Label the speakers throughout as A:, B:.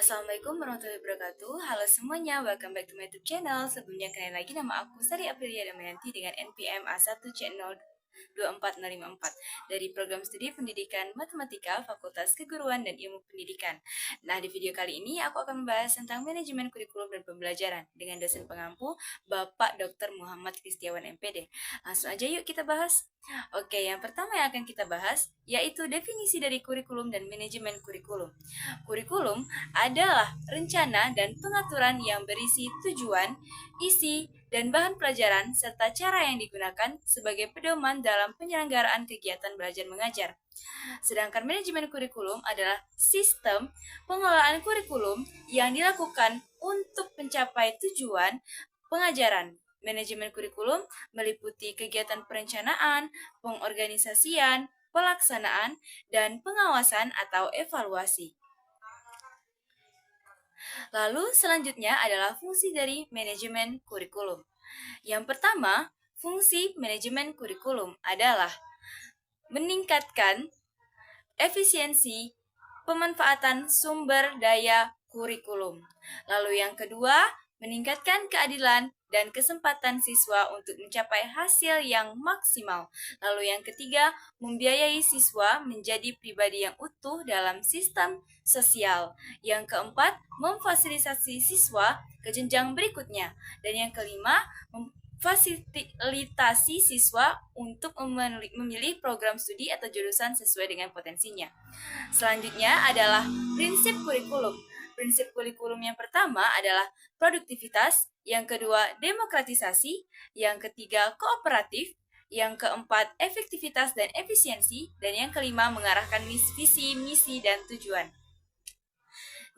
A: Assalamualaikum warahmatullahi wabarakatuh. Halo semuanya, welcome back to my YouTube channel. Sebelumnya kenalin lagi, nama aku Sari Aprilia Damayanti dengan NPM A1C024054 dari Program Studi Pendidikan Matematika Fakultas Keguruan dan Ilmu Pendidikan. Nah, di video kali ini aku akan membahas tentang manajemen kurikulum dan pembelajaran dengan dosen pengampu Bapak Dr. Muhammad Kristiawan MPD. Langsung aja yuk kita bahas. Oke, yang pertama yang akan kita bahas yaitu definisi dari kurikulum dan manajemen kurikulum. Kurikulum adalah rencana dan pengaturan yang berisi tujuan, isi, dan bahan pelajaran serta cara yang digunakan sebagai pedoman dalam penyelenggaraan kegiatan belajar mengajar. Sedangkan manajemen kurikulum adalah sistem pengelolaan kurikulum yang dilakukan untuk mencapai tujuan pengajaran. Manajemen kurikulum meliputi kegiatan perencanaan, pengorganisasian, pelaksanaan, dan pengawasan atau evaluasi. Lalu selanjutnya adalah fungsi dari manajemen kurikulum. Yang pertama, fungsi manajemen kurikulum adalah meningkatkan efisiensi pemanfaatan sumber daya kurikulum. Lalu yang kedua, meningkatkan keadilan dan kesempatan siswa untuk mencapai hasil yang maksimal. Lalu yang ketiga, membiayai siswa menjadi pribadi yang utuh dalam sistem sosial. Yang keempat, memfasilitasi siswa ke jenjang berikutnya. Dan yang kelima, memfasilitasi siswa untuk memilih program studi atau jurusan sesuai dengan potensinya. Selanjutnya adalah prinsip kurikulum. Prinsip kurikulum yang pertama adalah produktivitas, yang kedua demokratisasi, yang ketiga kooperatif, yang keempat efektivitas dan efisiensi, dan yang kelima mengarahkan visi, misi, dan tujuan.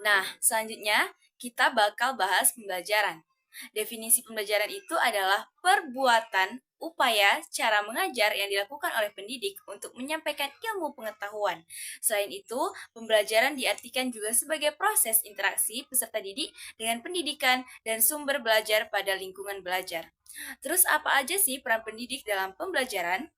A: Nah, selanjutnya kita bakal bahas pembelajaran. Definisi pembelajaran itu adalah perbuatan, upaya, cara mengajar yang dilakukan oleh pendidik untuk menyampaikan ilmu pengetahuan. Selain itu, pembelajaran diartikan juga sebagai proses interaksi peserta didik dengan pendidikan dan sumber belajar pada lingkungan belajar. Terus apa aja sih peran pendidik dalam pembelajaran?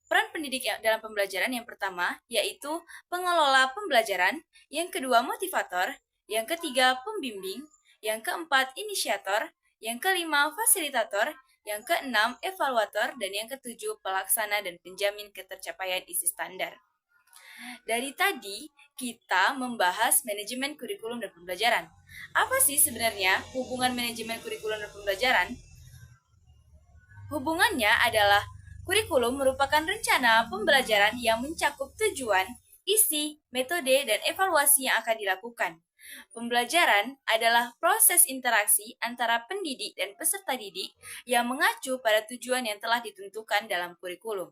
A: Peran pendidik dalam pembelajaran yang pertama yaitu pengelola pembelajaran, yang kedua motivator, yang ketiga pembimbing, yang keempat inisiator, yang kelima fasilitator, yang keenam evaluator, dan yang ketujuh pelaksana dan penjamin ketercapaian isi standar. Dari tadi kita membahas manajemen kurikulum dan pembelajaran. Apa sih sebenarnya hubungan manajemen kurikulum dan pembelajaran? Hubungannya adalah kurikulum merupakan rencana pembelajaran yang mencakup tujuan, isi, metode, dan evaluasi yang akan dilakukan. Pembelajaran adalah proses interaksi antara pendidik dan peserta didik yang mengacu pada tujuan yang telah ditentukan dalam kurikulum.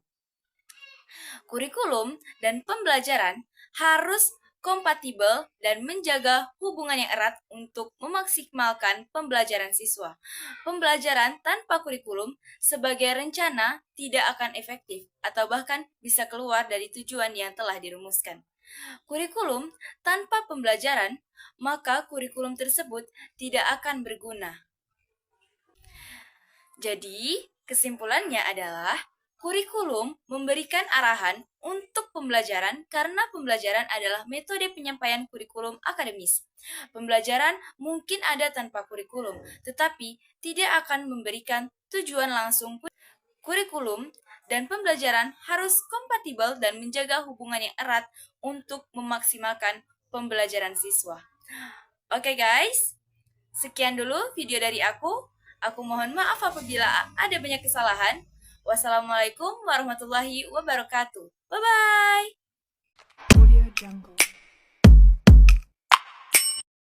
A: Kurikulum dan pembelajaran harus kompatibel dan menjaga hubungan yang erat untuk memaksimalkan pembelajaran siswa. Pembelajaran tanpa kurikulum sebagai rencana tidak akan efektif atau bahkan bisa keluar dari tujuan yang telah dirumuskan. Kurikulum tanpa pembelajaran, maka kurikulum tersebut tidak akan berguna. Jadi, kesimpulannya adalah kurikulum memberikan arahan untuk pembelajaran karena pembelajaran adalah metode penyampaian kurikulum akademis. Pembelajaran mungkin ada tanpa kurikulum, tetapi tidak akan memberikan tujuan langsung. Kurikulum dan pembelajaran harus kompatibel dan menjaga hubungan yang erat untuk memaksimalkan pembelajaran siswa. Oke guys, sekian dulu video dari aku. Aku mohon maaf apabila ada banyak kesalahan. Wassalamualaikum warahmatullahi wabarakatuh. Bye-bye.